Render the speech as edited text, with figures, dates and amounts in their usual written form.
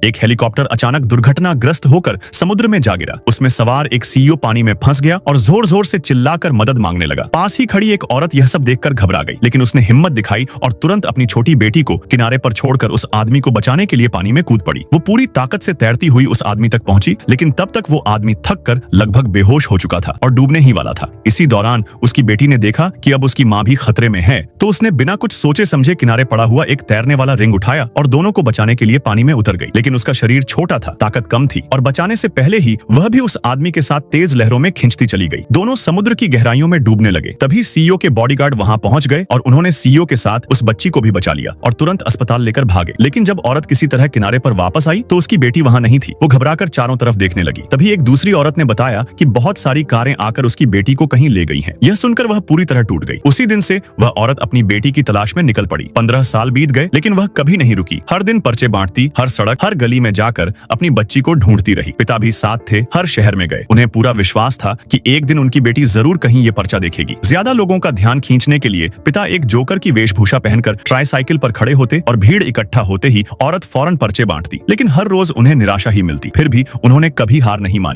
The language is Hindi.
एक हेलीकॉप्टर अचानक दुर्घटनाग्रस्त होकर समुद्र में जा गिरा। उसमें सवार एक सीईओ पानी में फंस गया और जोर जोर से चिल्लाकर मदद मांगने लगा। पास ही खड़ी एक औरत यह सब देखकर घबरा गई, लेकिन उसने हिम्मत दिखाई और तुरंत अपनी छोटी बेटी को किनारे पर छोड़कर उस आदमी को बचाने के लिए पानी में कूद पड़ी। वो पूरी ताकत से तैरती हुई उस आदमी तक पहुंची, लेकिन तब तक वो आदमी थक कर लगभग बेहोश हो चुका था और डूबने ही वाला था। इसी दौरान उसकी बेटी ने देखा कि अब उसकी माँ भी खतरे में है, तो उसने बिना कुछ सोचे समझे किनारे पड़ा हुआ एक तैरने वाला रिंग उठाया और दोनों को बचाने के लिए पानी में उतर गई। लेकिन उसका शरीर छोटा था, ताकत कम थी और बचाने से पहले ही वह भी उस आदमी के साथ तेज लहरों में खिंचती चली गई। दोनों समुद्र की गहराइयों में डूबने लगे। तभी सीईओ के बॉडीगार्ड वहां पहुंच गए और उन्होंने सीईओ के साथ उस बच्ची को भी बचा लिया और तुरंत अस्पताल लेकर भागे। लेकिन जब औरत किसी तरह किनारे पर वापस आई तो उसकी बेटी वहां नहीं थी। वो घबराकर चारों तरफ देखने लगी। तभी एक दूसरी औरत ने बताया कि बहुत सारी कारें आकर उसकी बेटी को कहीं ले गई हैं। यह सुनकर वह पूरी तरह टूट गई। उसी दिन से वह औरत अपनी बेटी की तलाश में निकल पड़ी। 15 साल बीत गए, लेकिन वह कभी नहीं रुकी। हर दिन पर्चे बांटती, हर सड़क, हर गली में जाकर अपनी बच्ची को ढूंढती रही। पिता भी साथ थे, हर शहर में गए। उन्हें पूरा विश्वास था कि एक दिन उनकी बेटी जरूर कहीं ये पर्चा देखेगी। ज्यादा लोगों का ध्यान खींचने के लिए पिता एक जोकर की वेशभूषा पहनकर ट्राईसाइकिल पर खड़े होते और भीड़ इकट्ठा होते ही औरत फौरन पर्चे बांटती। लेकिन हर रोज उन्हें निराशा ही मिलती। फिर भी उन्होंने कभी हार नहीं मानी।